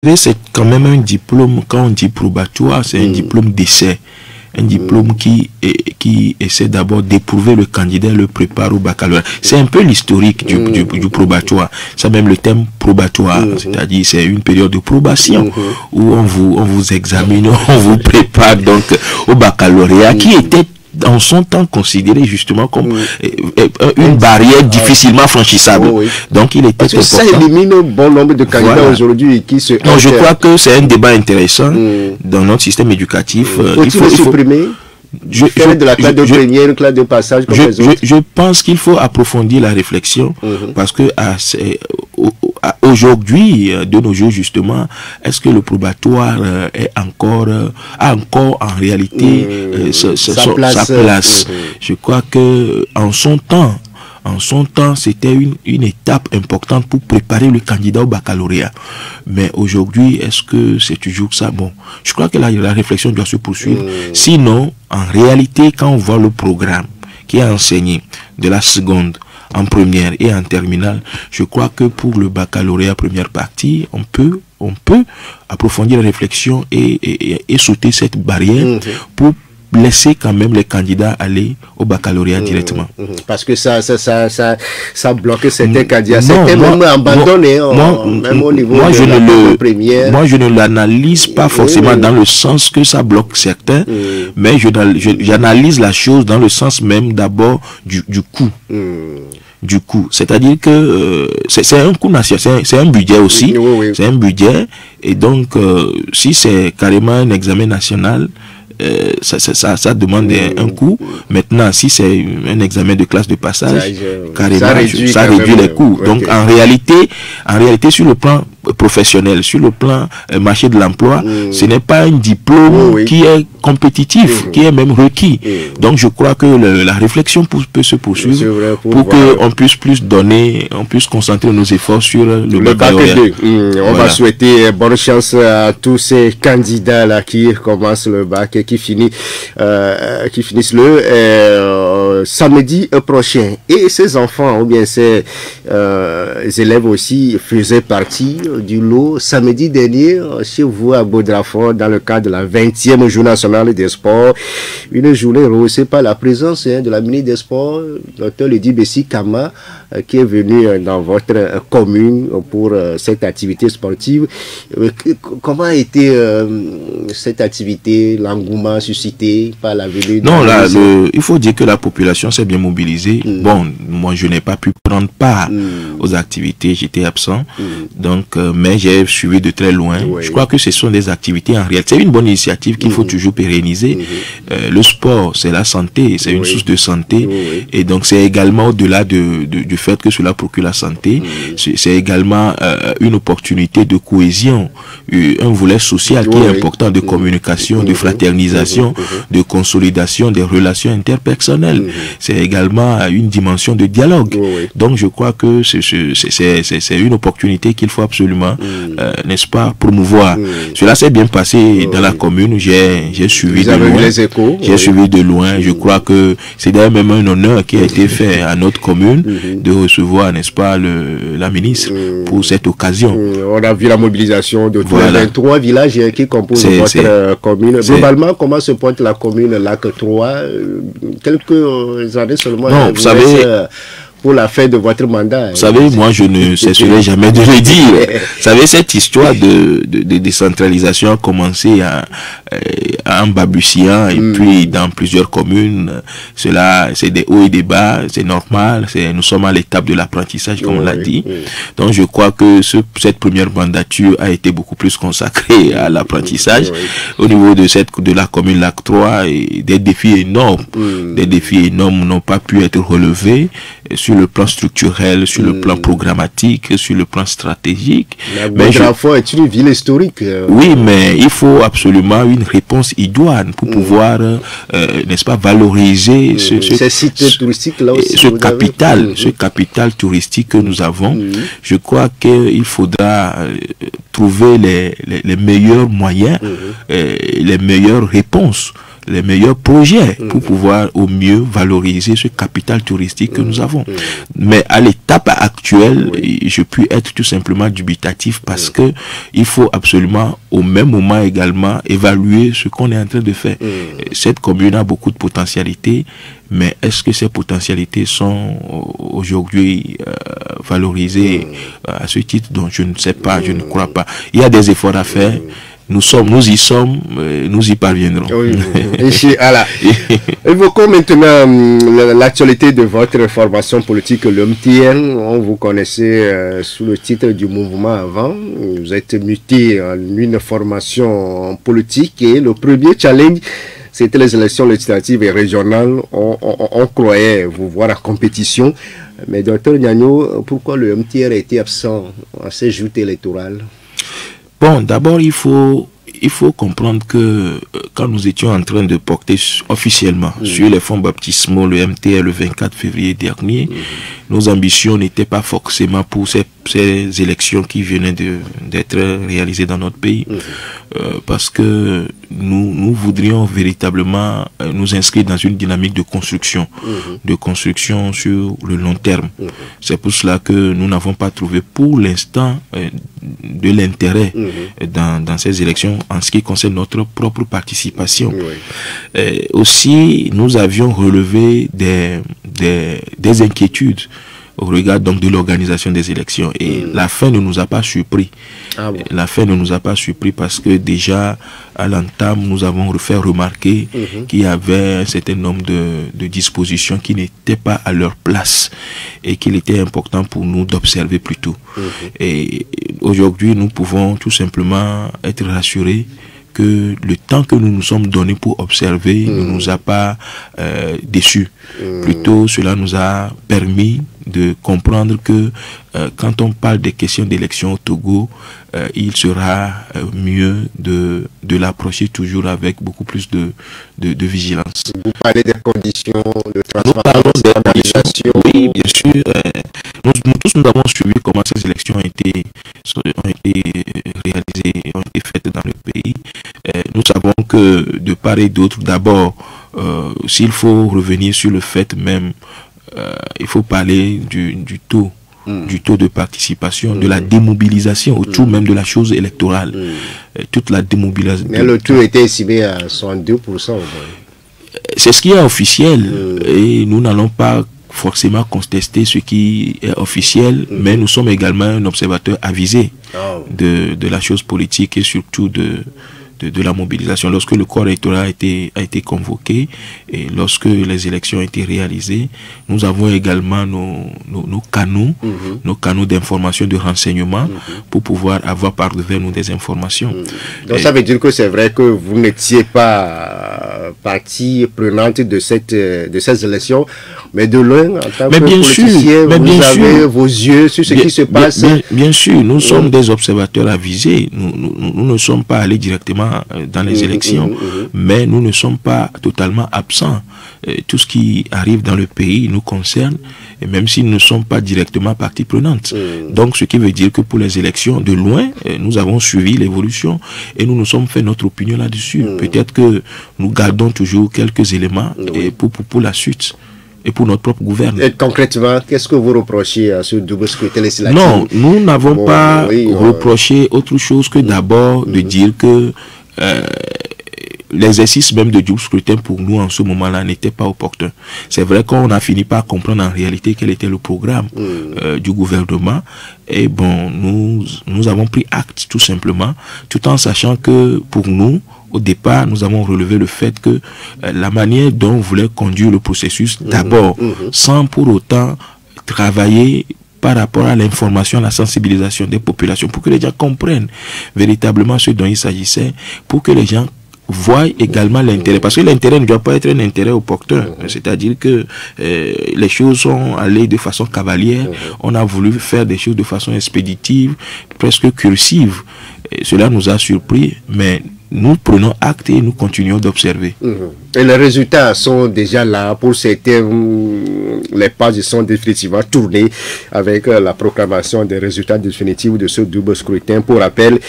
C'est quand même un diplôme, quand on dit probatoire, c'est un diplôme d'essai. Un diplôme qui essaie d'abord d'éprouver le candidat, le prépare au baccalauréat. C'est un peu l'historique du probatoire. Ça même le terme probatoire, c'est-à-dire c'est une période de probation où on vous examine, on vous prépare donc au baccalauréat qui était en son temps considéré justement comme une barrière difficilement franchissable. Donc il était parce que ça élimine un bon nombre de candidats aujourd'hui qui se... Non, je crois que c'est un débat intéressant dans notre système éducatif. Il faut supprimer de la classe de première, classe de passage comme les autres. Je pense qu'il faut approfondir la réflexion parce que aujourd'hui, de nos jours justement, est-ce que le probatoire a encore en réalité sa place. Je crois que en son temps, c'était une étape importante pour préparer le candidat au baccalauréat. Mais aujourd'hui, est-ce que c'est toujours ça? Bon, je crois que la réflexion doit se poursuivre. Sinon, en réalité, quand on voit le programme qui est enseigné de la seconde en première et en terminale, je crois que pour le baccalauréat première partie, on peut approfondir la réflexion et sauter cette barrière pour laisser quand même les candidats aller au baccalauréat directement. Parce que ça bloque certains candidats. Certains même abandonnés même au niveau de la première. Moi, je ne l'analyse pas forcément dans le sens que ça bloque certains, mais j'analyse la chose dans le sens même d'abord du coût. Du coup, c'est-à-dire que c'est un coût national, c'est un budget aussi, c'est un budget, et donc si c'est carrément un examen national, ça demande un coût. Maintenant, si c'est un examen de classe de passage, carrément, ça réduit les coûts. Donc, en réalité, sur le plan professionnel, sur le plan marché de l'emploi, ce n'est pas un diplôme qui est compétitif, qui est même requis. Donc, je crois que la réflexion peut se poursuivre pour qu'on puisse plus donner, on puisse concentrer nos efforts sur le baccalauréat. On va souhaiter bonne chance à tous ces candidats-là qui commencent le bac et qui finissent le samedi prochain. Et ces enfants, ou bien ces élèves aussi, faisaient partie du lot samedi dernier chez vous à Baudrafort dans le cadre de la 20e journée nationale des sports. Une journée rehaussée par la présence de la ministre des Sports, Dr Lydie Bessi Kama, qui est venue dans votre commune pour cette activité sportive. Comment a été cette activité, l'engouement suscité par la venue? Non, là, il faut dire que la population s'est bien mobilisée. Bon, moi, je n'ai pas pu prendre part aux activités, j'étais absent. Donc, mais j'ai suivi de très loin. Je crois que ce sont des activités en réalité. C'est une bonne initiative qu'il faut toujours pérenniser. Le sport, c'est la santé, c'est une source de santé. Et donc, c'est également au-delà du fait que cela procure la santé, c'est également une opportunité de cohésion, un volet social qui est important, de communication, de fraternisation, de consolidation des relations interpersonnelles. C'est également une dimension de dialogue. Donc, je crois que c'est une opportunité qu'il faut absolument, n'est-ce pas, promouvoir. Cela s'est bien passé dans la commune. J'ai suivi de loin. J'ai suivi de loin. Je crois que c'est d'ailleurs même un honneur qui a été fait à notre commune de recevoir, n'est-ce pas, la ministre pour cette occasion. On a vu la mobilisation de tous les 23 villages qui composent votre commune. Globalement, comment se porte la commune Lac 3? Quelques années seulement. Non, vous savez, pour la fin de votre mandat. Vous savez, moi, je ne cesserai jamais de le dire. Vous savez, cette histoire de décentralisation a commencé en balbutiant et puis dans plusieurs communes. Cela, c'est des hauts et des bas, c'est normal. Nous sommes à l'étape de l'apprentissage, comme on l'a dit. Donc, je crois que cette première mandature a été beaucoup plus consacrée à l'apprentissage. Au niveau de la commune Lac 3, et des défis énormes. Des défis énormes n'ont pas pu être relevés sur le plan structurel, sur le plan programmatique, sur le plan stratégique. Baudrafort est une ville historique. Oui, mais il faut absolument une réponse idoine pour pouvoir, n'est-ce pas, valoriser ces sites touristiques là aussi, ce capital touristique que nous avons. Je crois qu'il faudra trouver les meilleurs moyens, les meilleures réponses les meilleurs projets pour pouvoir au mieux valoriser ce capital touristique que nous avons. Mais à l'étape actuelle, je puis être tout simplement dubitatif parce que il faut absolument au même moment également évaluer ce qu'on est en train de faire. Cette commune a beaucoup de potentialités, mais est-ce que ces potentialités sont aujourd'hui valorisées à ce titre? Donc je ne sais pas, je ne crois pas. Il y a des efforts à faire. Nous y sommes, nous y parviendrons. Oui. Voilà. Évoquons maintenant l'actualité de votre formation politique, le MTN. On vous connaissait sous le titre du mouvement avant. Vous êtes muté en une formation politique et le premier challenge, c'était les élections législatives et régionales. On croyait vous voir en compétition. Mais Dr Niano, pourquoi le MTN a été absent à ces joutes électorales? Bon, d'abord, il faut comprendre que quand nous étions en train de porter officiellement sur les fonds baptismaux le MTR le 24 février dernier, nos ambitions n'étaient pas forcément pour ces élections qui venaient d'être réalisées dans notre pays, parce que nous voudrions véritablement nous inscrire dans une dynamique de construction sur le long terme. C'est pour cela que nous n'avons pas trouvé pour l'instant de l'intérêt dans ces élections en ce qui concerne notre propre participation. Aussi, nous avions relevé des inquiétudes au regard donc de l'organisation des élections, et la fin ne nous a pas surpris. La fin ne nous a pas surpris parce que déjà à l'entame nous avons fait remarquer qu'il y avait un certain nombre de dispositions qui n'étaient pas à leur place et qu'il était important pour nous d'observer plutôt. Et aujourd'hui nous pouvons tout simplement être rassurés que le temps que nous nous sommes donné pour observer ne nous a pas déçus. Plutôt, cela nous a permis de comprendre que quand on parle des questions d'élection au Togo, il sera mieux de l'approcher toujours avec beaucoup plus de vigilance. Vous parlez des conditions de transparence. Nous parlons des conditions. Oui, bien sûr. Nous tous nous avons suivi comment ces élections ont été réalisées, ont été faites dans le pays. Nous savons que de part et d'autre, d'abord, s'il faut revenir sur le fait même, il faut parler du taux de participation, de la démobilisation autour même de la chose électorale. Toute la démobilisation. Mais le taux était estimé à 62%. C'est ce qui est officiel et nous n'allons pas forcément contester ce qui est officiel, mais nous sommes également un observateur avisé de la chose politique et surtout de la mobilisation. Lorsque le corps électoral a été convoqué et lorsque les élections ont été réalisées, nous avons également nos canaux d'information, de renseignement pour pouvoir avoir par devers nous des informations. Donc ça veut dire que c'est vrai que vous n'étiez pas partie prenante de ces élections, mais de loin, en tant que politicien, vous avez vos yeux sur ce qui se passe. Bien sûr, nous sommes des observateurs avisés. Nous ne sommes pas allés directement dans les élections, mais nous ne sommes pas totalement absents. Tout ce qui arrive dans le pays nous concerne, et même si nous ne sommes pas directement partie prenante. Donc, ce qui veut dire que pour les élections, de loin, nous avons suivi l'évolution et nous nous sommes fait notre opinion là-dessus. Peut-être que nous gardons toujours quelques éléments pour la suite et pour notre propre gouvernement. Et concrètement, qu'est-ce que vous reprochez à ce double scrutin législatif? Non, nous n'avons pas reproché autre chose que d'abord de dire que l'exercice même de double scrutin pour nous en ce moment-là n'était pas opportun. C'est vrai qu'on a fini par comprendre en réalité quel était le programme du gouvernement, et bon, nous avons pris acte tout simplement, tout en sachant que pour nous, au départ, nous avons relevé le fait que la manière dont on voulait conduire le processus, d'abord, sans pour autant travailler par rapport à l'information, à la sensibilisation des populations, pour que les gens comprennent véritablement ce dont il s'agissait, pour que les gens voient également l'intérêt, parce que l'intérêt ne doit pas être un intérêt opportun, c'est-à-dire que les choses sont allées de façon cavalière, on a voulu faire des choses de façon expéditive, presque cursive, et cela nous a surpris, mais nous prenons acte et nous continuons d'observer. Et les résultats sont déjà là. Pour certains, les pages sont définitivement tournées avec la proclamation des résultats définitifs de ce double scrutin. Pour rappel,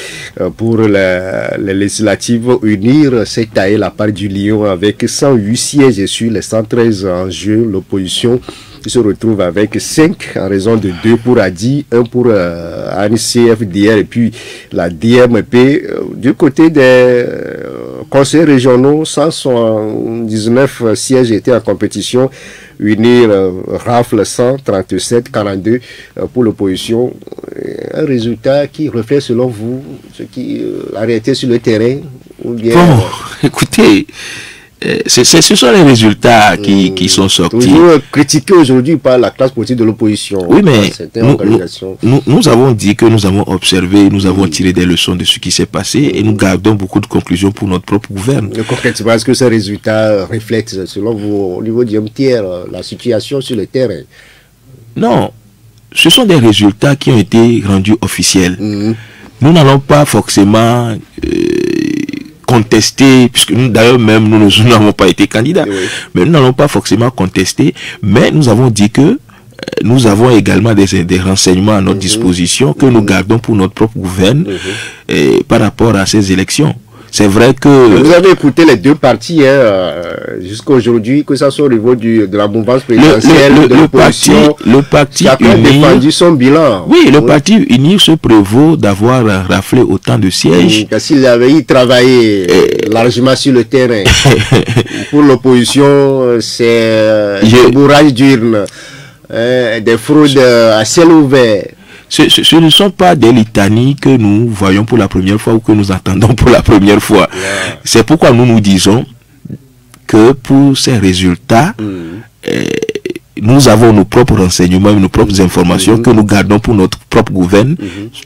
pour les législatives, unir s'est taillé la part du lion avec 108 sièges sur les 113 en jeu. L'opposition se retrouve avec 5 en raison de 2 pour ADI, 1 pour ANCFDR et puis la DMP. Du côté des conseils régionaux, 179 sièges étaient en compétition. Unir rafle 137-42 pour l'opposition. Un résultat qui reflète selon vous la réalité sur le terrain ou bien... Bon, écoutez, ce sont les résultats qui sont sortis. Toujours critiqués aujourd'hui par la classe politique de l'opposition. Oui, mais nous avons dit que nous avons observé, nous avons tiré des leçons de ce qui s'est passé et nous gardons beaucoup de conclusions pour notre propre gouvernement. Concrètement, est-ce que ces résultats reflètent, selon vous, au niveau du MTR, la situation sur le terrain? Non, ce sont des résultats qui ont été rendus officiels. Nous n'allons pas forcément... contester, puisque nous d'ailleurs même nous n'avons pas été candidats, mais nous n'allons pas forcément contester, mais nous avons dit que nous avons également des renseignements à notre disposition que nous gardons pour notre propre gouvernement par rapport à ces élections. C'est vrai que... Vous avez écouté les deux partis jusqu'à aujourd'hui, que ça soit au niveau de la mouvance présidentielle, le parti chacun défendu son bilan. Oui, le parti uni se prévaut d'avoir raflé autant de sièges. S'il avait travaillé largement sur le terrain, pour l'opposition, c'est des bourrages d'urnes, des fraudes à ciel ouvert. Ce ne sont pas des litanies que nous voyons pour la première fois ou que nous entendons pour la première fois. C'est pourquoi nous disons que pour ces résultats, nous avons nos propres renseignements, nos propres informations que nous gardons pour notre propre gouvernement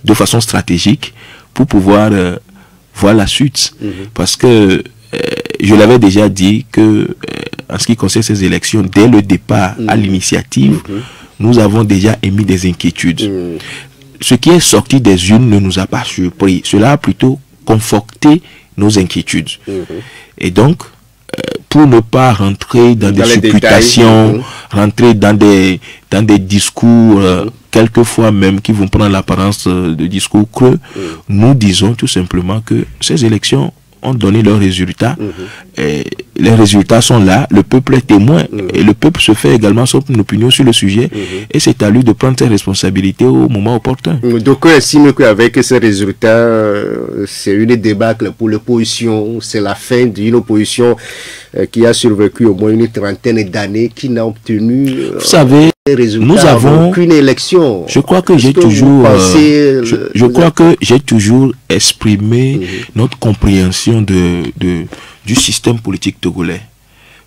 de façon stratégique pour pouvoir voir la suite. Parce que je l'avais déjà dit que en ce qui concerne ces élections, dès le départ à l'initiative, nous avons déjà émis des inquiétudes. Ce qui est sorti des urnes ne nous a pas surpris. Cela a plutôt conforté nos inquiétudes. Et donc, pour ne pas rentrer dans des supputations, rentrer dans des discours, quelquefois même qui vont prendre l'apparence de discours creux, nous disons tout simplement que ces élections ont donné leurs résultats. Et les résultats sont là, le peuple est témoin et le peuple se fait également son opinion sur le sujet et c'est à lui de prendre ses responsabilités au moment opportun. Donc on estime qu'avec ces résultats, c'est une débâcle pour l'opposition, c'est la fin d'une opposition qui a survécu au moins une trentaine d'années, qui n'a obtenu vous savez, nous avons aucune élection. Je crois que j'ai toujours je crois que j'ai toujours exprimé notre compréhension du système politique togolais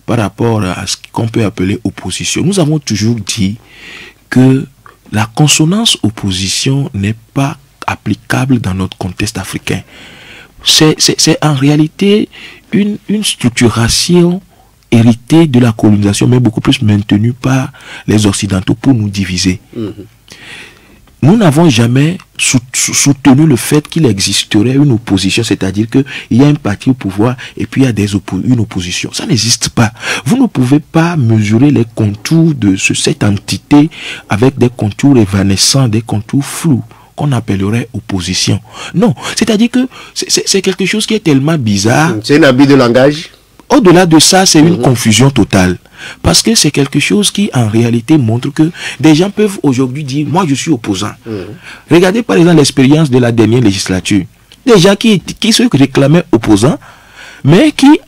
par rapport à ce qu'on peut appeler opposition. Nous avons toujours dit que la consonance opposition n'est pas applicable dans notre contexte africain. C'est en réalité une structuration héritée de la colonisation, mais beaucoup plus maintenue par les Occidentaux pour nous diviser. Nous n'avons jamais soutenu le fait qu'il existerait une opposition, c'est-à-dire qu'il y a un parti au pouvoir et puis il y a une opposition. Ça n'existe pas. Vous ne pouvez pas mesurer les contours de cette entité avec des contours évanescents, des contours flous qu'on appellerait opposition. Non, c'est-à-dire que c'est quelque chose qui est tellement bizarre. C'est un abus de langage. Au-delà de ça, c'est une confusion totale. Parce que c'est quelque chose qui, en réalité, montre que des gens peuvent aujourd'hui dire « moi, je suis opposant ». Regardez par exemple l'expérience de la dernière législature. Des gens qui se réclamaient opposants, mais qui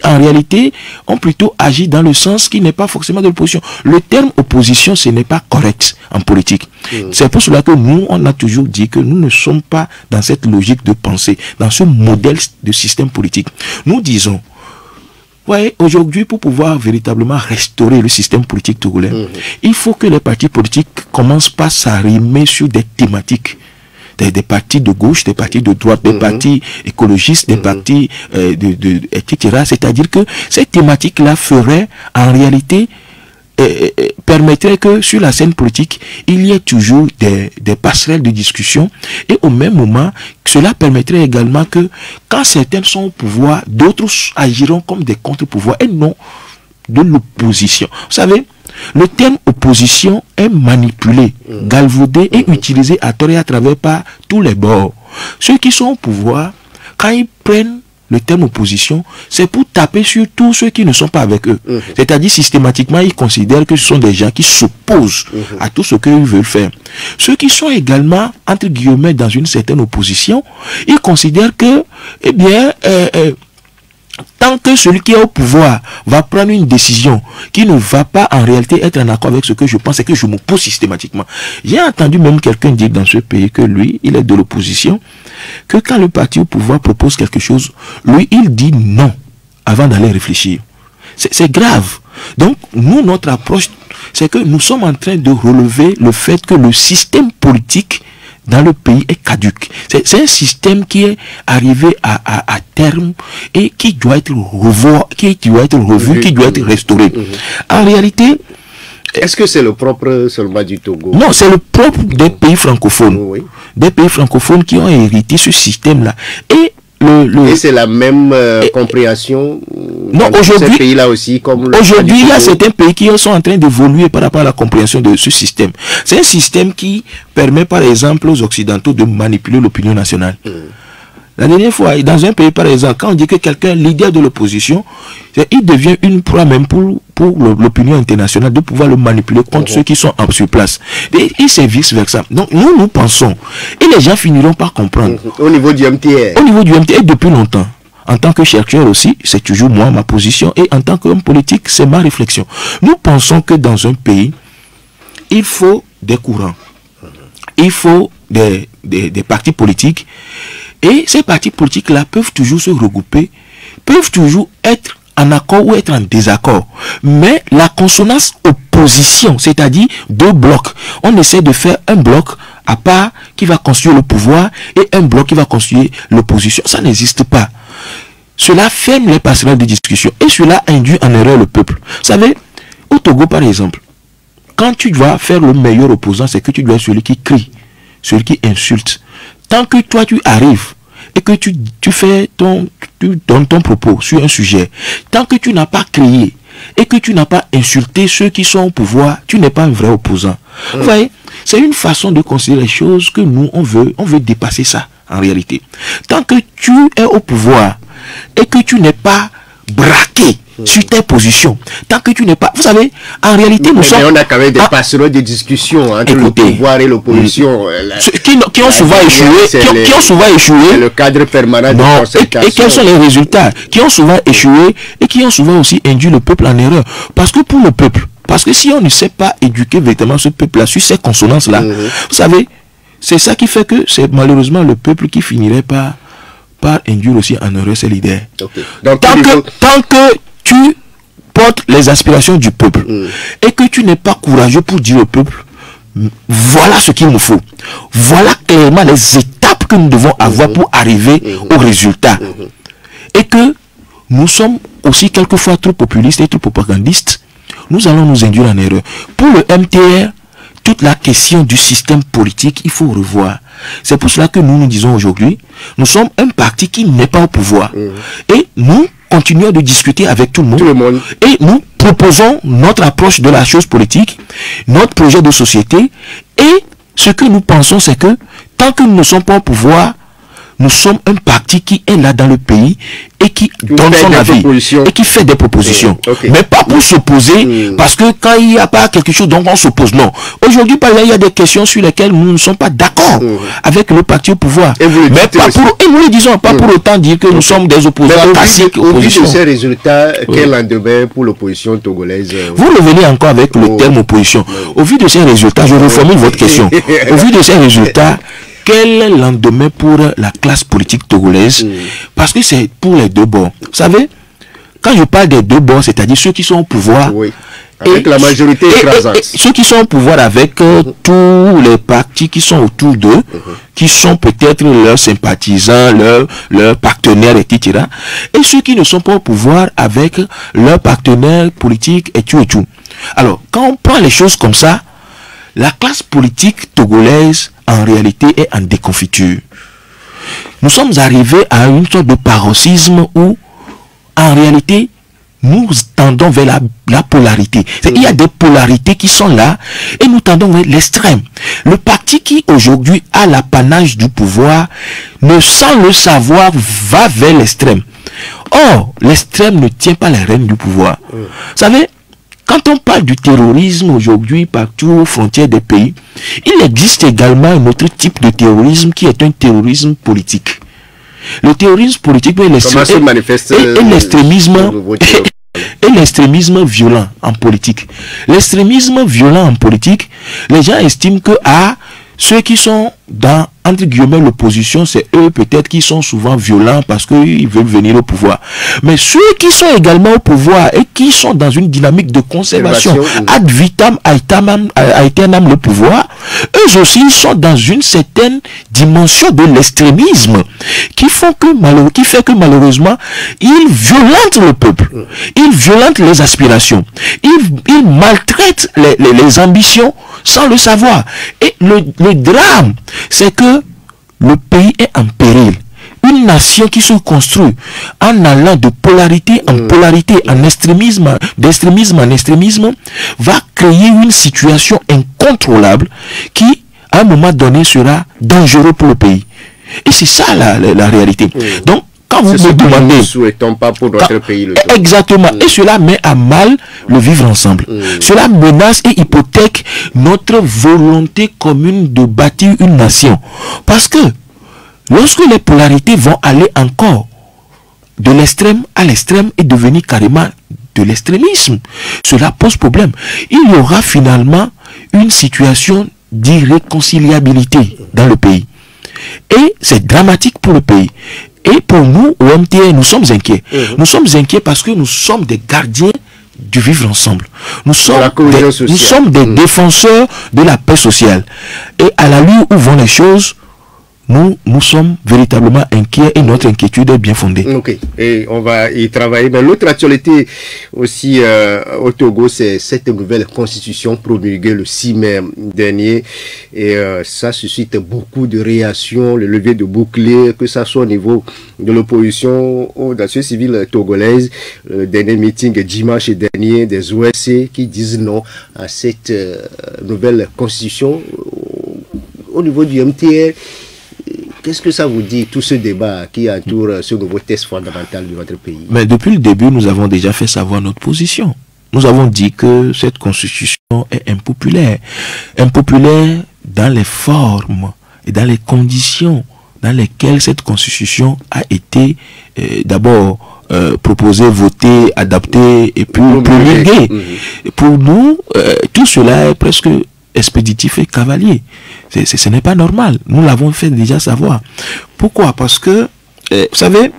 en réalité ont plutôt agi dans le sens qui n'est pas forcément de l'opposition. Le terme opposition, ce n'est pas correct en politique. C'est pour cela que nous, on a toujours dit que nous ne sommes pas dans cette logique de pensée, dans ce modèle de système politique. Nous disons, ouais, aujourd'hui, pour pouvoir véritablement restaurer le système politique togolais, il faut que les partis politiques commencent par s'arrimer sur des thématiques. Des partis de gauche, des partis de droite, des partis écologistes, des partis etc. C'est-à-dire que ces thématiques-là feraient en réalité permettrait que sur la scène politique, il y ait toujours des passerelles de discussion, et au même moment, cela permettrait également que quand certains sont au pouvoir, d'autres agiront comme des contre-pouvoirs et non de l'opposition. Vous savez, le terme opposition est manipulé, galvaudé et utilisé à tort et à travers par tous les bords. Ceux qui sont au pouvoir, quand ils prennent le terme opposition, c'est pour taper sur tous ceux qui ne sont pas avec eux. C'est-à-dire systématiquement, ils considèrent que ce sont des gens qui s'opposent à tout ce qu'ils veulent faire. Ceux qui sont également, entre guillemets, dans une certaine opposition, ils considèrent que, eh bien, tant que celui qui est au pouvoir va prendre une décision qui ne va pas en réalité être en accord avec ce que je pense, et que je m'oppose systématiquement. J'ai entendu même quelqu'un dire dans ce pays que lui, il est de l'opposition, que quand le parti au pouvoir propose quelque chose, lui, il dit non avant d'aller réfléchir. C'est grave. Donc, nous, notre approche, c'est que nous sommes en train de relever le fait que le système politique dans le pays est caduque. C'est un système qui est arrivé à terme et qui doit être revu, qui doit être restauré. En réalité, est-ce que c'est le propre seulement du Togo? Non, c'est le propre des pays francophones. Oui. Des pays francophones qui ont hérité ce système-là. Et c'est la même compréhension non, dans ces pays-là aussi, comme aujourd'hui, il y a certains pays qui sont en train d'évoluer par rapport à la compréhension de ce système. C'est un système qui permet, par exemple, aux Occidentaux de manipuler l'opinion nationale. La dernière fois, dans un pays, par exemple, quand on dit que quelqu'un est leader de l'opposition, il devient une proie même pour l'opinion internationale de pouvoir le manipuler contre ceux qui sont sur place. Et c'est vice-versa. Donc, nous pensons, et les gens finiront par comprendre. Au niveau du MTR. Au niveau du MTR, depuis longtemps. En tant que chercheur aussi, c'est toujours moi, ma position, et en tant qu'homme politique, c'est ma réflexion. Nous pensons que dans un pays, il faut des courants. Il faut des partis politiques. Et ces partis politiques-là peuvent toujours se regrouper, peuvent toujours être en accord ou être en désaccord. Mais la consonance opposition, c'est-à-dire deux blocs, on essaie de faire un bloc à part qui va construire le pouvoir et un bloc qui va construire l'opposition. Ça n'existe pas. Cela ferme les passerelles de discussion et cela induit en erreur le peuple. Vous savez, au Togo par exemple, quand tu dois faire le meilleur opposant, c'est que tu dois être celui qui crie, celui qui insulte. Tant que toi tu arrives et que tu donnes ton propos sur un sujet, tant que tu n'as pas crié et que tu n'as pas insulté ceux qui sont au pouvoir, tu n'es pas un vrai opposant. Vous voyez, c'est une façon de considérer les choses que nous, on veut dépasser ça en réalité. Tant que tu es au pouvoir et que tu n'es pas braqué sur tes positions, tant que tu n'es pas... Vous savez, en réalité, nous sommes... on a quand même des passerelles de discussion entre le pouvoir et l'opposition. Qui ont souvent échoué. Qui ont souvent échoué. Le cadre permanent de concertation. Et quels sont les résultats? Qui ont souvent échoué et qui ont souvent aussi induit le peuple en erreur. Parce que pour le peuple, parce que si on ne sait pas éduquer véritablement ce peuple-là sur ces consonances-là, vous savez, c'est ça qui fait que c'est malheureusement le peuple qui finirait par induire aussi en erreur ses leaders. Donc, tant que tu portes les aspirations du peuple et que tu n'es pas courageux pour dire au peuple, voilà ce qu'il nous faut. Voilà clairement les étapes que nous devons avoir pour arriver au résultat. Et que nous sommes aussi quelquefois trop populistes et trop propagandistes, nous allons nous induire en erreur. Pour le MTR, toute la question du système politique, il faut revoir. C'est pour cela que nous disons aujourd'hui, nous sommes un parti qui n'est pas au pouvoir. Et nous continuons de discuter avec tout le monde. Et nous proposons notre approche de la chose politique, notre projet de société. Et ce que nous pensons, c'est que tant que nous ne sommes pas au pouvoir, nous sommes un parti qui est là dans le pays et qui donne son avis et qui fait des propositions. Mais pas pour s'opposer, parce que quand il n'y a pas quelque chose, donc on s'oppose. Non. Aujourd'hui, par exemple, il y a des questions sur lesquelles nous ne sommes pas d'accord avec le parti au pouvoir. Mais pas pour, et nous le disons, pas pour autant dire que nous sommes des opposants classiques. Au vu de ces résultats, quel lendemain pour l'opposition togolaise? Vous revenez encore avec le terme opposition. Au vu de ces résultats, je reformule votre question. Au vu de ces résultats, quel est le lendemain pour la classe politique togolaise? Parce que c'est pour les deux bords. Vous savez, quand je parle des deux bords, c'est-à-dire ceux qui sont au pouvoir, avec la majorité écrasante, ceux qui sont au pouvoir avec tous les partis qui sont autour d'eux, qui sont peut-être leurs sympathisants, leurs partenaires, etc. Et ceux qui ne sont pas au pouvoir avec leurs partenaires politiques et tout et tout. Alors, quand on prend les choses comme ça, la classe politique togolaise, en réalité, est en déconfiture. Nous sommes arrivés à une sorte de paroxysme où, en réalité, nous tendons vers la polarité. Il y a des polarités qui sont là et nous tendons vers l'extrême. Le parti qui aujourd'hui a l'apanage du pouvoir, ne sans le savoir, va vers l'extrême. Or, l'extrême ne tient pas les rênes du pouvoir. Vous savez, quand on parle du terrorisme aujourd'hui partout aux frontières des pays, il existe également un autre type de terrorisme qui est un terrorisme politique. Le terrorisme politique et l'extrémisme violent en politique. L'extrémisme violent en politique, les gens estiment que ceux qui sont dans, entre guillemets, l'opposition, c'est eux peut-être qui sont souvent violents parce qu'ils veulent venir au pouvoir. Mais ceux qui sont également au pouvoir et qui sont dans une dynamique de conservation, ad vitam aeternam le pouvoir, eux aussi sont dans une certaine dimension de l'extrémisme qui fait que malheureusement, ils violentent le peuple, ils violentent les aspirations, ils maltraitent les ambitions sans le savoir. Et le drame, c'est que le pays est en péril. Une nation qui se construit en allant de polarité en polarité, d'extrémisme en extrémisme, va créer une situation incontrôlable qui, à un moment donné, sera dangereux pour le pays. Et c'est ça la réalité. Donc, quand vous me demandez, nous ne souhaitons pas pour notre pays. Exactement. Et cela met à mal le vivre ensemble. Cela menace et hypothèque notre volonté commune de bâtir une nation. Parce que lorsque les polarités vont aller encore de l'extrême à l'extrême et devenir carrément de l'extrémisme, cela pose problème. Il y aura finalement une situation d'irréconciliabilité dans le pays. Et c'est dramatique pour le pays. Et pour nous, au MTR, nous sommes inquiets. Nous sommes inquiets parce que nous sommes des gardiens du vivre ensemble. Nous sommes des défenseurs de la paix sociale. Et à l'allure où vont les choses, nous sommes véritablement inquiets et notre inquiétude est bien fondée. Ok, et on va y travailler. Mais l'autre actualité aussi au Togo, c'est cette nouvelle constitution promulguée le 6 mai dernier. Et ça suscite beaucoup de réactions, le levier de bouclier, que ça soit au niveau de l'opposition ou de la société civile togolaise. Le dernier meeting dimanche dernier des OSC qui disent non à cette nouvelle constitution. Au niveau du MTR, qu'est-ce que ça vous dit, tout ce débat qui entoure ce nouveau test fondamental de votre pays? Mais depuis le début, nous avons déjà fait savoir notre position. Nous avons dit que cette constitution est impopulaire. Impopulaire dans les formes et dans les conditions dans lesquelles cette constitution a été d'abord proposée, votée, adaptée et puis promulguée. Pour nous, tout cela est presque expéditif et cavalier. Ce n'est pas normal. Nous l'avons fait déjà savoir. Pourquoi? Parce que, vous savez,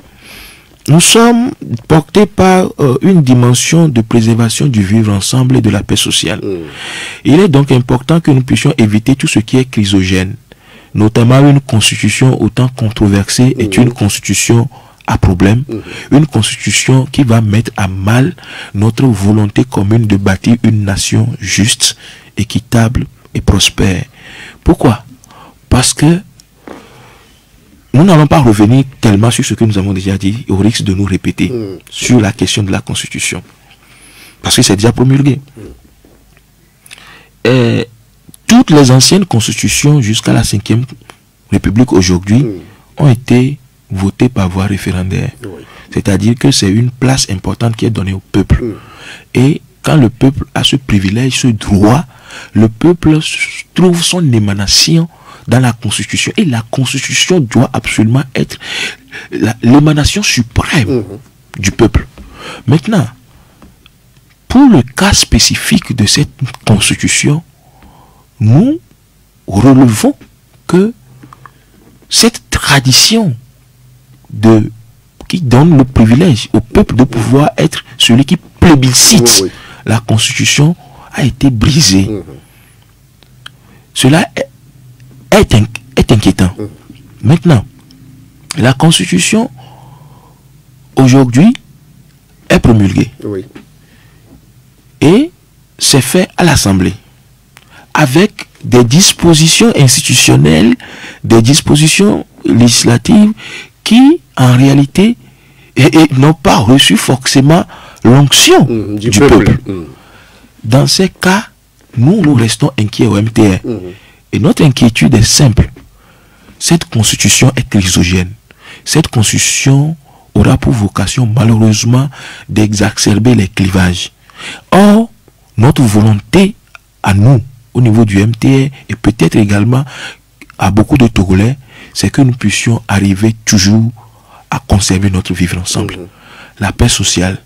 nous sommes portés par une dimension de préservation du vivre ensemble et de la paix sociale. Il est donc important que nous puissions éviter tout ce qui est chrysogène. Notamment une constitution autant controversée est une constitution à problème. Une constitution qui va mettre à mal notre volonté commune de bâtir une nation juste, équitable et prospère. Pourquoi? Parce que nous n'allons pas revenir tellement sur ce que nous avons déjà dit, au risque de nous répéter sur la question de la Constitution. Parce que c'est déjà promulgué. Et toutes les anciennes constitutions jusqu'à la 5e République aujourd'hui ont été votées par voie référendaire. C'est-à-dire que c'est une place importante qui est donnée au peuple. Et quand le peuple a ce privilège, ce droit, le peuple trouve son émanation dans la Constitution. Et la Constitution doit absolument être l'émanation suprême du peuple. Maintenant, pour le cas spécifique de cette Constitution, nous relevons que cette tradition qui donne le privilège au peuple de pouvoir être celui qui plébiscite la Constitution a été brisée. Cela est inquiétant. Maintenant, la Constitution aujourd'hui est promulguée. Et s'est fait à l'Assemblée, avec des dispositions institutionnelles, des dispositions législatives qui, en réalité, n'ont pas reçu forcément l'onction du peuple. Dans ces cas, nous restons inquiets au MTR. Et notre inquiétude est simple. Cette constitution est chrysogène. Cette constitution aura pour vocation, malheureusement, d'exacerber les clivages. Or, notre volonté à nous, au niveau du MTR, et peut-être également à beaucoup de Togolais, c'est que nous puissions arriver toujours à conserver notre vivre ensemble. La paix sociale,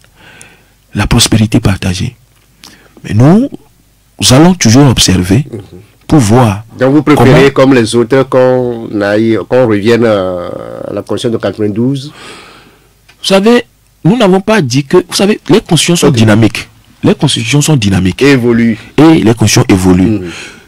la prospérité partagée. Mais nous allons toujours observer pour voir. Donc vous préférez, comme les autres, qu'on revienne à la Constitution de 92? Vous savez, nous n'avons pas dit que... Vous savez, les constitutions sont dynamiques. Les constitutions sont dynamiques. Et évoluent. Et les constitutions évoluent.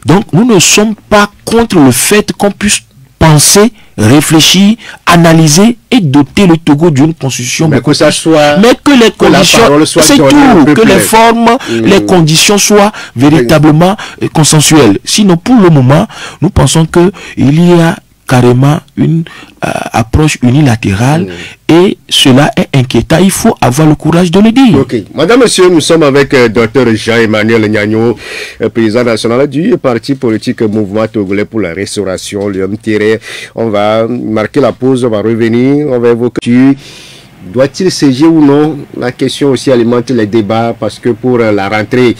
Donc, nous ne sommes pas contre le fait qu'on puisse penser, réfléchir, analyser et doter le Togo d'une constitution. Mais que ça soit... Mais que les conditions... C'est tout. Que les formes, les conditions soient véritablement consensuelles. Sinon, pour le moment, nous pensons qu'il y a carrément une approche unilatérale et cela est inquiétant. Il faut avoir le courage de le dire. Ok. Madame, monsieur, nous sommes avec Dr Jean-Emmanuel Gnagno, président national du parti politique Mouvement Togolais pour la Restauration, le MTR. On va marquer la pause, on va revenir, on va évoquer... Doit-il siéger ou non? La question aussi alimente les débats parce que pour la rentrée,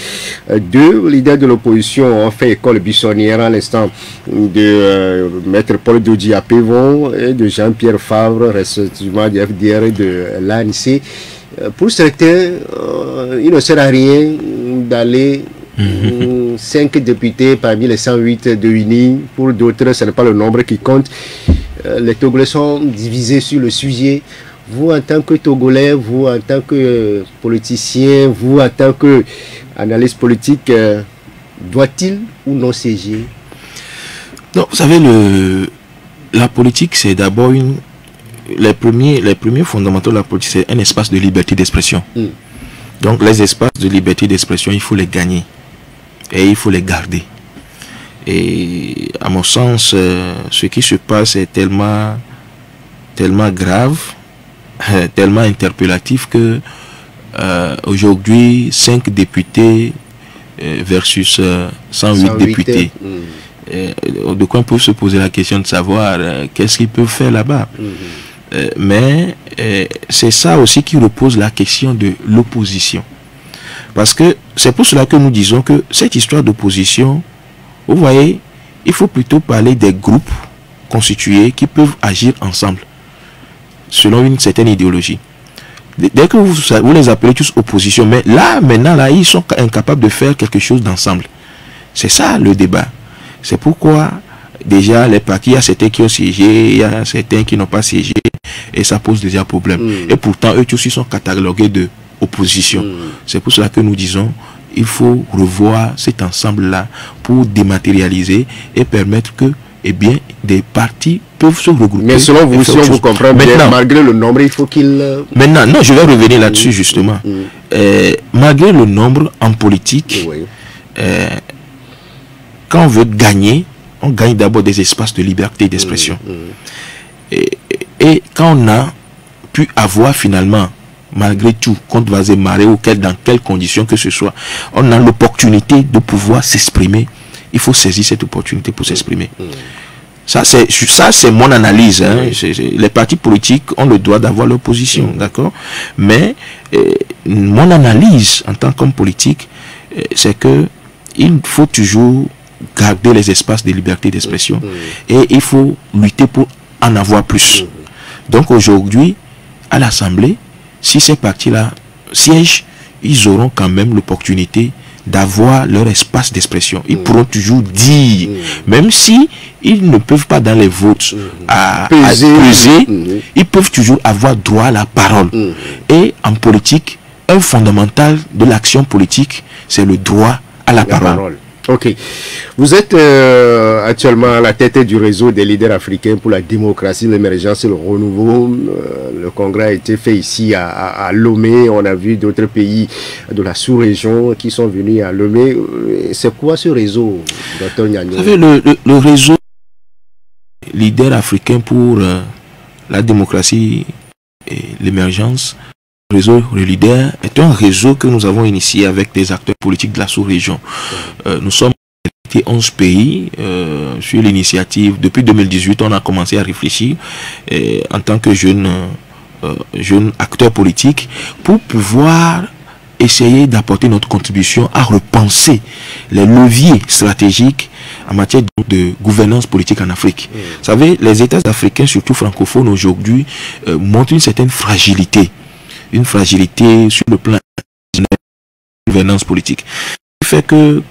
deux leaders de l'opposition ont fait école buissonnière à l'instant de Maître Paul Dodi à Pévon et de Jean-Pierre Favre, respectivement du FDR et de l'ANC. Pour certains, il ne sert à rien d'aller 5 députés parmi les 108 de UNI. Pour d'autres, ce n'est pas le nombre qui compte. Les Togolais sont divisés sur le sujet. Vous, en tant que Togolais, vous, en tant que politicien, vous, en tant qu'analyste politique, doit-il ou non siéger? Non, vous savez, la politique, c'est d'abord les premiers fondamentaux de la politique, c'est un espace de liberté d'expression. Donc, les espaces de liberté d'expression, il faut les gagner. Et il faut les garder. Et, à mon sens, ce qui se passe est tellement grave, tellement interpellatif que aujourd'hui 5 députés versus 108 députés. De quoi on peut se poser la question de savoir qu'est-ce qu'ils peuvent faire là-bas. Mais c'est ça aussi qui repose la question de l'opposition. Parce que c'est pour cela que nous disons que cette histoire d'opposition, vous voyez, il faut plutôt parler des groupes constitués qui peuvent agir ensemble selon une certaine idéologie. Dès que vous les appelez tous opposition, mais là, maintenant, là, ils sont incapables de faire quelque chose d'ensemble. C'est ça le débat. C'est pourquoi, déjà, les partis, il y a certains qui ont siégé, il y a certains qui n'ont pas siégé, et ça pose déjà problème. Et pourtant, eux tous, ils sont catalogués de opposition. C'est pour cela que nous disons, il faut revoir cet ensemble-là pour dématérialiser et permettre que, eh bien, des partis peuvent se regrouper. Mais selon vous, si on vous comprend bien, malgré le nombre, il faut qu'il... Maintenant, non, je vais revenir là-dessus justement. Malgré le nombre en politique, quand on veut gagner, on gagne d'abord des espaces de liberté d'expression. Et quand on a pu avoir finalement, malgré tout, contre Vazemare ou dans quelles conditions que ce soit, on a l'opportunité de pouvoir s'exprimer. Il faut saisir cette opportunité pour s'exprimer. Ça, c'est mon analyse. Hein. Les partis politiques ont le droit d'avoir leur position, d'accord? Mais mon analyse en tant qu'homme politique, c'est que il faut toujours garder les espaces de liberté d'expression et il faut lutter pour en avoir plus. Donc aujourd'hui, à l'Assemblée, si ces partis-là siègent, ils auront quand même l'opportunité d'avoir leur espace d'expression. Ils pourront toujours dire, même si ils ne peuvent pas dans les votes à peser, ils peuvent toujours avoir droit à la parole. Et en politique, un fondamental de l'action politique, c'est le droit à la parole. Ok. Vous êtes actuellement à la tête du réseau des leaders africains pour la démocratie, l'émergence et le renouveau. Le congrès a été fait ici à Lomé. On a vu d'autres pays de la sous-région qui sont venus à Lomé. C'est quoi ce réseau, Dr Nyagno? Vous savez, le réseau leader africain pour la démocratie et l'émergence, le réseau leader est un réseau que nous avons initié avec des acteurs politiques de la sous-région. Nous sommes 11 pays sur l'initiative. Depuis 2018, on a commencé à réfléchir en tant que jeunes acteurs politiques pour pouvoir essayer d'apporter notre contribution à repenser les leviers stratégiques en matière de gouvernance politique en Afrique. Vous savez, les États africains, surtout francophones aujourd'hui, montrent une certaine fragilité. Une fragilité sur le plan de la gouvernance politique. Ce qui fait que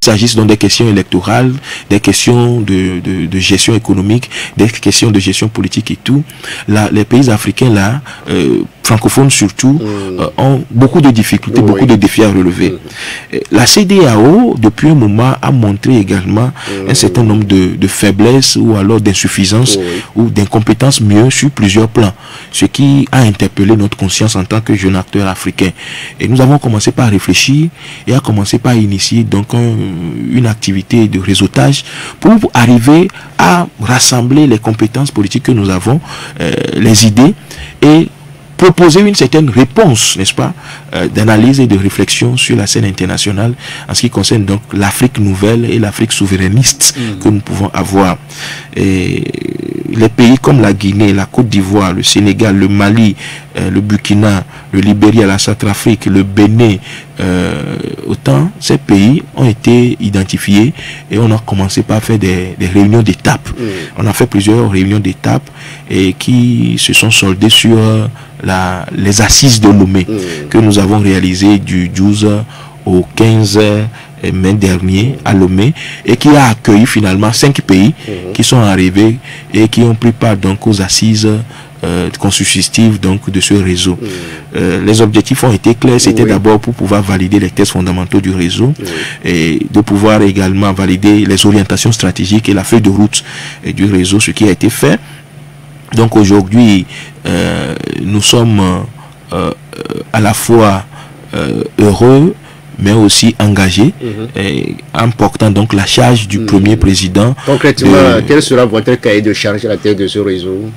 il s'agisse donc des questions électorales, des questions de gestion économique, des questions de gestion politique et tout, là, les pays africains là, francophones surtout, ont beaucoup de difficultés, beaucoup de défis à relever. La CEDEAO, depuis un moment, a montré également un certain nombre de faiblesses ou alors d'insuffisances ou d'incompétences mieux sur plusieurs plans, ce qui a interpellé notre conscience en tant que jeune acteur africain. Et nous avons commencé par réfléchir et à commencer par initier donc une activité de réseautage pour arriver à rassembler les compétences politiques que nous avons, les idées, et proposer une certaine réponse, n'est-ce pas, d'analyse et de réflexion sur la scène internationale en ce qui concerne donc l'Afrique nouvelle et l'Afrique souverainiste que nous pouvons avoir. Et les pays comme la Guinée, la Côte d'Ivoire, le Sénégal, le Mali, le Burkina, le Libéria, la Centrafrique, le Bénin, autant ces pays ont été identifiés et on a commencé par faire des réunions d'étape. On a fait plusieurs réunions d'étape et qui se sont soldées sur les assises de Lomé que nous avons réalisées du 12 au 15 mai dernier à Lomé et qui a accueilli finalement 5 pays qui sont arrivés et qui ont pris part donc aux assises constitutives donc de ce réseau. Les objectifs ont été clairs, c'était d'abord pour pouvoir valider les textes fondamentaux du réseau et de pouvoir également valider les orientations stratégiques et la feuille de route du réseau, ce qui a été fait. Donc aujourd'hui, nous sommes à la fois heureux, mais aussi engagés, en portant donc la charge du premier président. Concrètement, quel sera votre cahier de charge à la tête de ce réseau?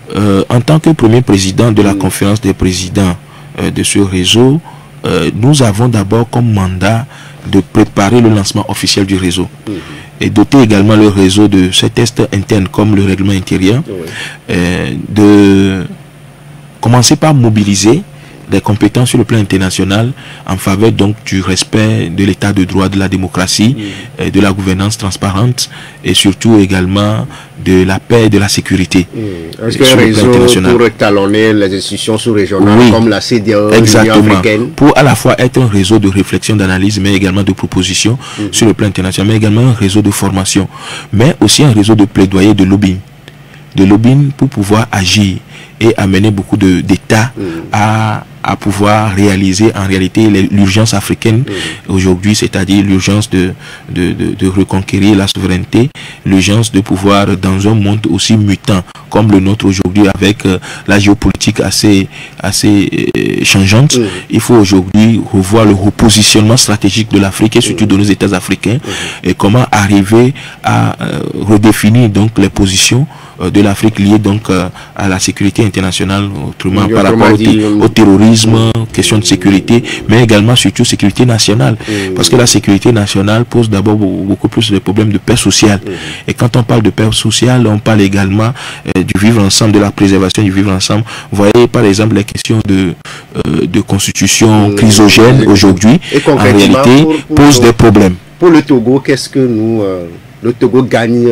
En tant que premier président de la conférence des présidents de ce réseau, nous avons d'abord comme mandat de préparer le lancement officiel du réseau. Et doter également le réseau de ces tests internes comme le règlement intérieur, de commencer par mobiliser des compétences sur le plan international en faveur donc du respect de l'état de droit, de la démocratie, de la gouvernance transparente et surtout également de la paix et de la sécurité. Est-ce qu'un réseau pour talonner les institutions sous-régionales comme la CEDEAO, l'Union africaine? Pour à la fois être un réseau de réflexion, d'analyse, mais également de proposition sur le plan international, mais également un réseau de formation, mais aussi un réseau de plaidoyer, de lobbying. De lobbying pour pouvoir agir et amener beaucoup d'États à pouvoir réaliser en réalité l'urgence africaine aujourd'hui, c'est-à-dire l'urgence de reconquérir la souveraineté, l'urgence de pouvoir dans un monde aussi mutant comme le nôtre aujourd'hui avec la géopolitique assez changeante. Il faut aujourd'hui revoir le repositionnement stratégique de l'Afrique et surtout de nos États africains et comment arriver à redéfinir donc les positions de l'Afrique liées donc à la sécurité internationale, autrement par rapport au terrorisme, question de sécurité, mais également surtout sécurité nationale, parce que la sécurité nationale pose d'abord beaucoup plus de problèmes de paix sociale. Et quand on parle de paix sociale, on parle également du vivre ensemble, de la préservation du vivre ensemble. Vous voyez par exemple les questions de constitution chrysogène aujourd'hui, en réalité, posent des problèmes. Pour le Togo, qu'est-ce que le Togo gagne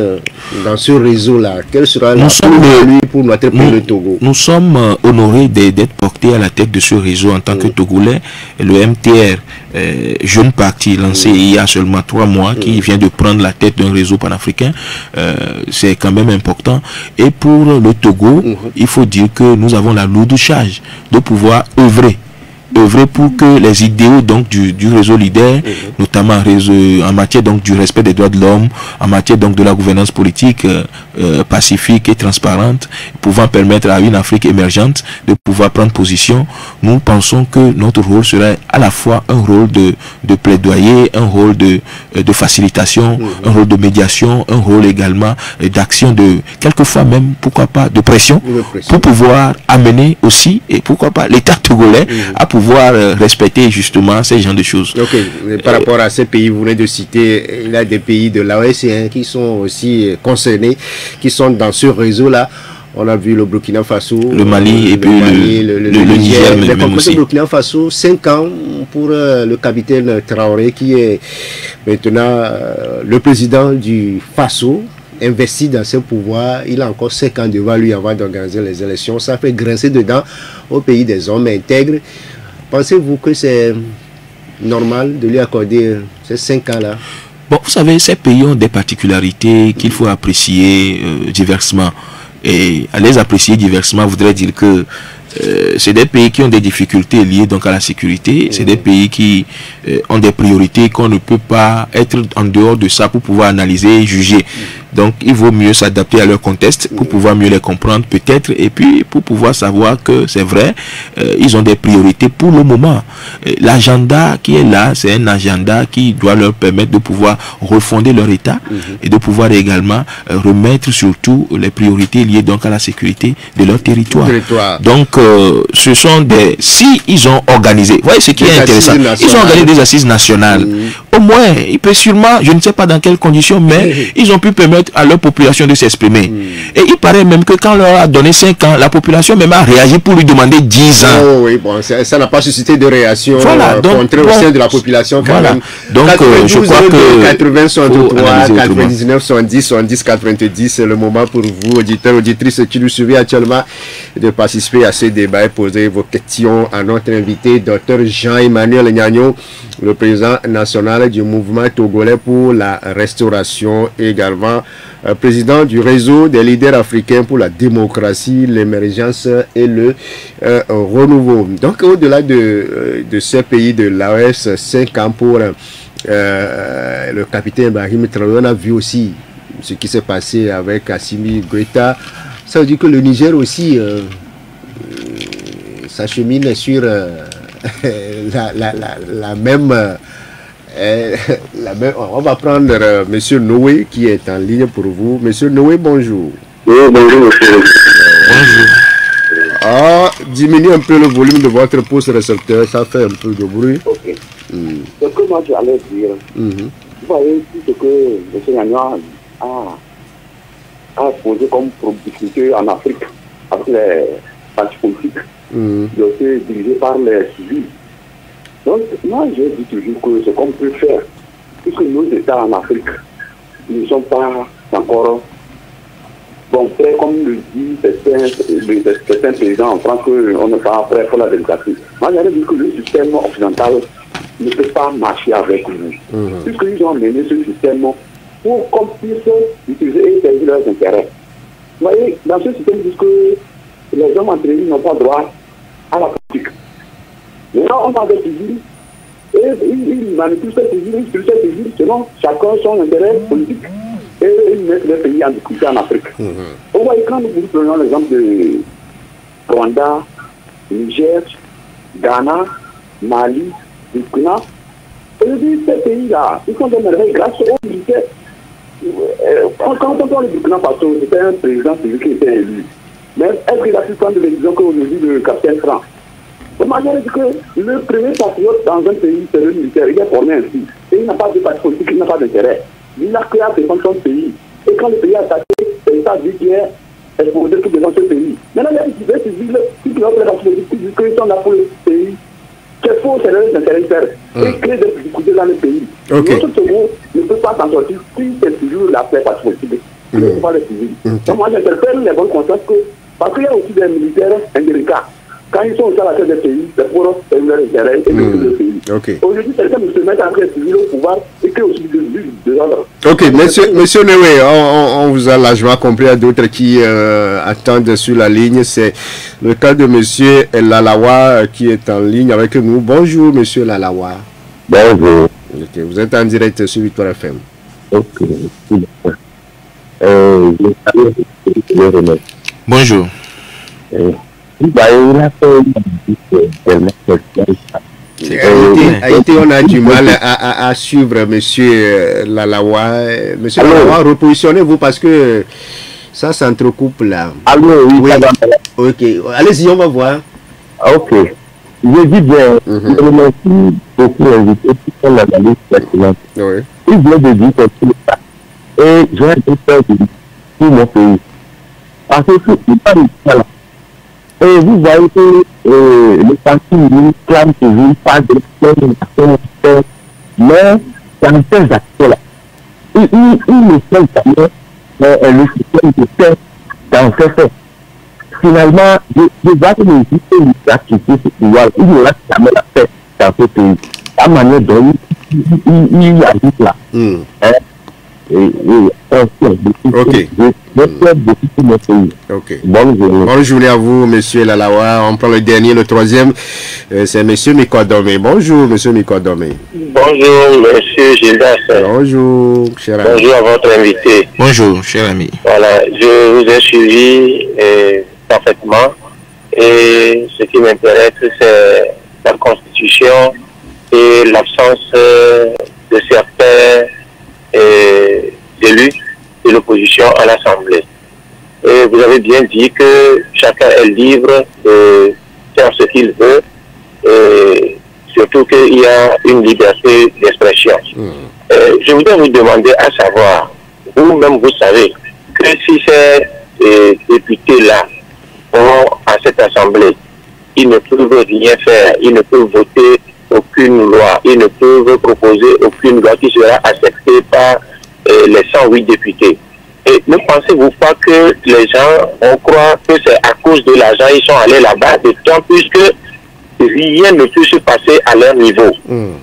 dans ce réseau-là? Quel sera la plus-value pour notre pays, le Togo? Nous sommes honorés d'être portés à la tête de ce réseau en tant que Togolais. Le MTR, jeune parti lancé il y a seulement 3 mois, qui vient de prendre la tête d'un réseau panafricain, c'est quand même important. Et pour le Togo, il faut dire que nous avons la lourde charge de pouvoir œuvrer œuvrer pour que les idéaux donc du réseau leader, notamment en matière donc du respect des droits de l'homme, en matière donc de la gouvernance politique pacifique et transparente, pouvant permettre à une Afrique émergente de pouvoir prendre position, nous pensons que notre rôle serait à la fois un rôle de plaidoyer, un rôle de facilitation, un rôle de médiation, un rôle également d'action, de quelquefois même, pourquoi pas, de pression, pour pouvoir amener aussi, et pourquoi pas, l'État togolais à pouvoir respecter justement ces genres de choses. Ok, par rapport à ces pays, vous venez de citer, il y a des pays de l'AOS qui sont aussi concernés, qui sont dans ce réseau-là. On a vu le Burkina Faso, le Mali et puis le Niger. Mais comme le Burkina Faso, 5 ans pour le capitaine Traoré, qui est maintenant le président du Faso, investi dans ce pouvoir. Il a encore 5 ans devant lui avant d'organiser les élections. Ça fait grincer dedans au pays des hommes intègres. Pensez-vous que c'est normal de lui accorder ces 5 ans-là? Bon, vous savez, ces pays ont des particularités qu'il faut apprécier diversement. Et à les apprécier diversement voudrait dire que c'est des pays qui ont des difficultés liées donc à la sécurité. C'est des pays qui ont des priorités qu'on ne peut pas être en dehors de ça pour pouvoir analyser et juger. Donc il vaut mieux s'adapter à leur contexte pour pouvoir mieux les comprendre peut-être, et puis pour pouvoir savoir que c'est vrai, ils ont des priorités pour le moment. L'agenda qui est là, c'est un agenda qui doit leur permettre de pouvoir refonder leur État et de pouvoir également remettre surtout les priorités liées donc à la sécurité de leur territoire. Donc ce sont des... Si ils ont organisé, vous voyez ce qui est intéressant, ils ont organisé des assises nationales. Au moins, il peut sûrement, je ne sais pas dans quelles conditions, mais ils ont pu permettre à leur population de s'exprimer. Et il paraît même que quand on leur a donné 5 ans, la population même a réagi pour lui demander 10 ans. Oh oui, bon, ça n'a pas suscité de réaction contre au sein de la population quand même. Donc, je crois que 80, 63, 99, 70, 70, 90, c'est le moment pour vous, auditeurs, auditrices qui nous suivez actuellement, de participer à ce débat et poser vos questions à notre invité, Dr Jean-Emmanuel Gnagnon, le président national du mouvement togolais pour la restauration, et également président du réseau des leaders africains pour la démocratie, l'émergence et le renouveau. Donc au-delà de ces pays de l'AOS, 5 ans pour le capitaine Brahim Traoré, on a vu aussi ce qui s'est passé avec Assimi Goïta. Ça veut dire que le Niger aussi s'achemine sur la même... on va prendre Monsieur Noé qui est en ligne pour vous. Monsieur Noé, bonjour. Oui, bonjour, monsieur. Bonjour. Ah, diminue un peu le volume de votre pouce récepteur, ça fait un peu de bruit. Ok. Ce que moi j'allais dire, vous voyez tout ce que M. Gnagnon a posé comme difficulté en Afrique avec les partis politiques, dirigés par les civils. Donc, moi, je dis toujours que ce qu'on peut faire, puisque nos États en Afrique ne sont pas encore bon, comme le dit certains présidents en France, qu'on n'est pas prêt pour la démocratie. Moi, j'allais dire que le système occidental ne peut pas marcher avec nous. Puisqu'ils ont mené ce système pour qu'on puisse utiliser et servir leurs intérêts. Vous voyez, dans ce système, puisque les hommes entre eux n'ont pas droit à la politique. Maintenant, on parle de civils, et ils manipulent ces civils, selon chacun son intérêt politique, et ils mettent les pays en difficulté en Afrique. Vous voyez, quand nous prenons l'exemple de Rwanda, Niger, Ghana, Mali, Burkina, ces pays-là, ils sont des merveilles grâce aux militaires. Quand on parle de Burkina Faso, c'était un président civil qui était élu. Mais est-ce qu'il a pu prendre les décisions qu'aujourd'hui le capitaine France? Moi, je dis que le premier patriote dans un pays, c'est le militaire, il est formé ainsi. Et il n'a pas de parti politique, il n'a pas d'intérêt. Il n'a que à défendre son pays. Et quand le pays est attaqué, c'est l'État dit qu'il est exposé tout devant ce pays. Maintenant, il y a des civils qui ont fait la politique, qui disent qu'ils sont là pour le pays. C'est faux, c'est leurs intérêts et créer des difficultés dans le pays. Notre Togo ne peut pas s'en sortir si c'est toujours la paix parti politique. Il ne faut pas les civils. Donc moi, j'interpelle les bonnes consciences parce qu'il y a aussi des militaires indélicats. Quand ils sont à la tête des pays, c'est pour leur intérêt et le pays. Aujourd'hui, quelqu'un se met en train de civil au pouvoir et que aussi de l'autre. Ok, monsieur Newé, on vous a largement compris, à d'autres qui attendent sur la ligne. C'est le cas de monsieur Lalawa qui est en ligne avec nous. Bonjour, monsieur Lalawa. Bonjour. Okay, vous êtes en direct sur Victoire FM. Ok. Bonjour. Haïti, on a du mal à suivre monsieur Lalawa. Monsieur Lalawa, repositionnez-vous parce que ça s'entrecoupe là. Allô, oui. Ok, allez-y, on va voir. Ok. Je dis bien, je remercie beaucoup l'invité qui sont l'analyse pertinente. Oui. Il vient de dire que tout ça. Et j'ai été faire pour mon pays. Parce que c'est pas là. Et vous voyez que le parti nous clame toujours pas de discrimination, mais dans ces actes-là, il ne fait jamais le système de fait dans ces faits. Finalement, je vois que les systèmes qui activent ce pouvoir, il ne l'a jamais fait dans ce pays. La manière dont il agit là. Ok. Bonne journée à vous, monsieur Lalawa. On prend le dernier, le troisième. C'est monsieur Mikodome. Bonjour, monsieur Mikodome. Bonjour, monsieur Gildas. Bonjour, cher ami. Bonjour à votre invité. Bonjour, cher ami. Voilà, je vous ai suivi parfaitement. Et ce qui m'intéresse, c'est la Constitution et l'absence de certains élus de l'opposition à l'Assemblée. Et vous avez bien dit que chacun est libre de faire ce qu'il veut, et surtout qu'il y a une liberté d'expression. Je voudrais vous demander à savoir, vous-même vous savez, que si ces députés-là vont à cette Assemblée, ils ne peuvent rien faire, ils ne peuvent voter aucune loi, ils ne peuvent proposer aucune loi qui sera acceptée par les 108 députés. Et ne pensez-vous pas que les gens vont croire que c'est à cause de l'argent ils sont allés là-bas, d'autant plus que rien ne peut se passer à leur niveau.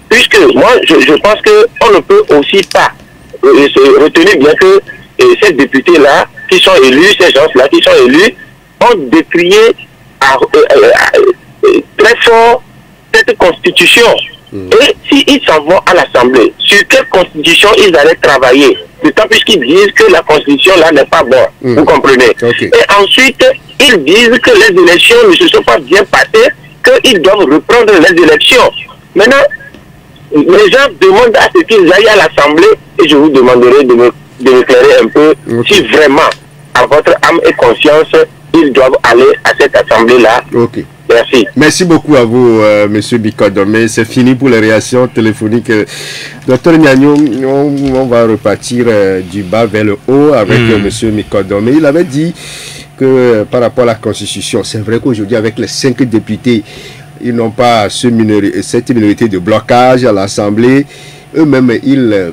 Puisque moi, je pense qu'on ne peut aussi pas retenir bien que ces députés-là qui sont élus, ces gens-là qui sont élus, ont décrié très fort cette constitution. Et s'ils s'en vont à l'Assemblée, sur quelle constitution ils allaient travailler? D'autant plus qu'ils disent que la constitution là n'est pas bonne. Vous comprenez? Et ensuite, ils disent que les élections ne se sont pas bien passées, qu'ils doivent reprendre les élections. Maintenant, les gens demandent à ce qu'ils aillent à l'Assemblée, et je vous demanderai de m'éclairer un peu si vraiment, à votre âme et conscience, ils doivent aller à cette Assemblée-là. Merci. Merci beaucoup à vous, monsieur Mikodome. C'est fini pour les réactions téléphoniques. Docteur Nyagno, on va repartir du bas vers le haut avec monsieur Mikodome. Il avait dit que par rapport à la Constitution, c'est vrai qu'aujourd'hui, avec les 5 députés, ils n'ont pas cette minorité de blocage à l'Assemblée. Eux-mêmes, ils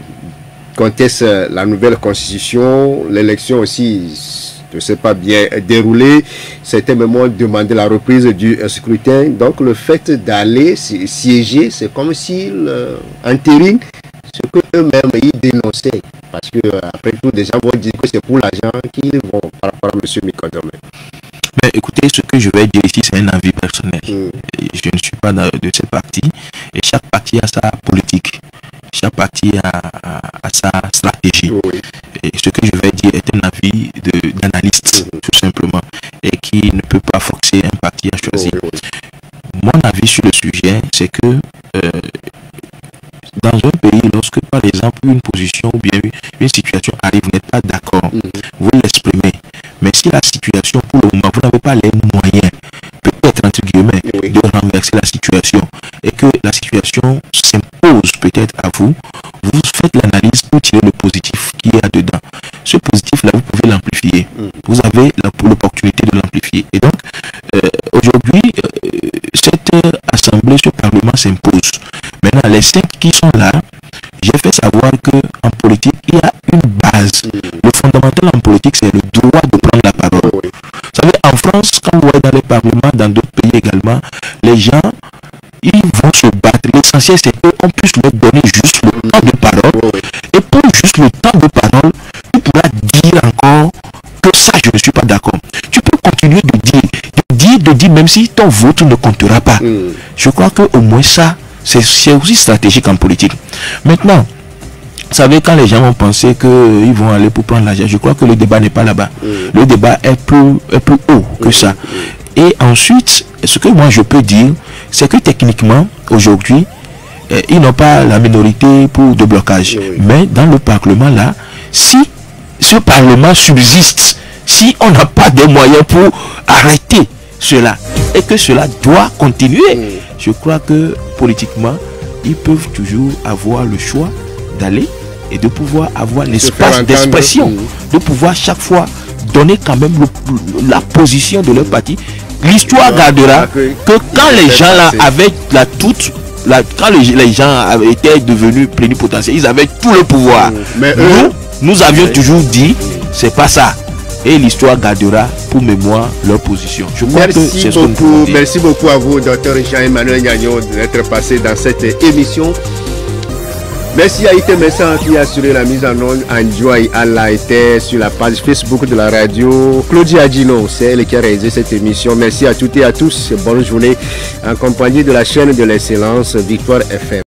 contestent la nouvelle Constitution. L'élection aussi ne s'est pas bien déroulée. Certains même ont demandé la reprise du scrutin. Donc le fait d'aller siéger, c'est comme s'ils entérinent ce que eux-mêmes ils dénonçaient. Parce que après tout, des gens vont dire que c'est pour l'argent qu'ils vont par rapport à M. Mikodome. Mais écoutez, ce que je vais dire ici, c'est un avis personnel. Je ne suis pas de ce parti. Et chaque parti a sa politique. Chaque parti a sa stratégie. Et ce que je vais dire est un avis d'analyste, tout simplement, et qui ne peut pas forcer un parti à choisir. Mon avis sur le sujet, c'est que dans un pays, lorsque par exemple une position ou bien une situation arrive, vous n'êtes pas d'accord, vous l'exprimez. Mais si la situation, pour le moment, vous n'avez pas les moyens, peut-être entre guillemets, de renverser la situation, et que la situation s'impose peut-être à vous, vous faites l'analyse pour tirer le positif qu'il y a dedans. Ce positif-là, vous pouvez l'amplifier. Vous avez l'opportunité de l'amplifier. Et donc, aujourd'hui, cette assemblée, ce parlement s'impose. Maintenant, les 5 qui sont là, j'ai fait savoir qu'en politique, il y a une base. Le fondamental en politique, c'est le droit de prendre la parole. Vous savez, en France, quand vous voyez dans les parlements, dans d'autres pays également, les gens, ils vont se battre. L'essentiel, c'est qu'on puisse leur donner juste le temps de parole. Et pour juste le temps de parole, tu pourras dire encore que ça, je ne suis pas d'accord. Tu peux continuer de dire, même si ton vote ne comptera pas. Je crois qu'au moins ça, c'est aussi stratégique en politique. Maintenant, vous savez, quand les gens ont pensé qu'ils vont aller pour prendre l'argent, je crois que le débat n'est pas là-bas. Le débat est plus haut que ça. Et ensuite, ce que moi je peux dire, c'est que techniquement, aujourd'hui, ils n'ont pas la minorité pour de blocage. Mais dans le Parlement là, si ce Parlement subsiste, si on n'a pas de moyens pour arrêter cela, et que cela doit continuer, je crois que politiquement, ils peuvent toujours avoir le choix d'aller et de pouvoir avoir l'espace d'expression, de pouvoir chaque fois donner quand même la position de leur parti. L'histoire gardera que quand les gens là avaient quand les gens étaient devenus plénipotentiaires, ils avaient tout le pouvoir. Mais nous avions toujours dit, c'est pas ça. Et l'histoire gardera pour mémoire leur position. Je crois que c'est ce que nous pouvons dire. Merci beaucoup à vous, Dr Jean-Emmanuel Gagnon, d'être passé dans cette émission. Merci à Ite Messan qui a assuré la mise en onde. Enjoy Allah était sur la page Facebook de la radio. Claudia Adjino, c'est elle qui a réalisé cette émission. Merci à toutes et à tous. Bonne journée en compagnie de la chaîne de l'excellence Victoire FM.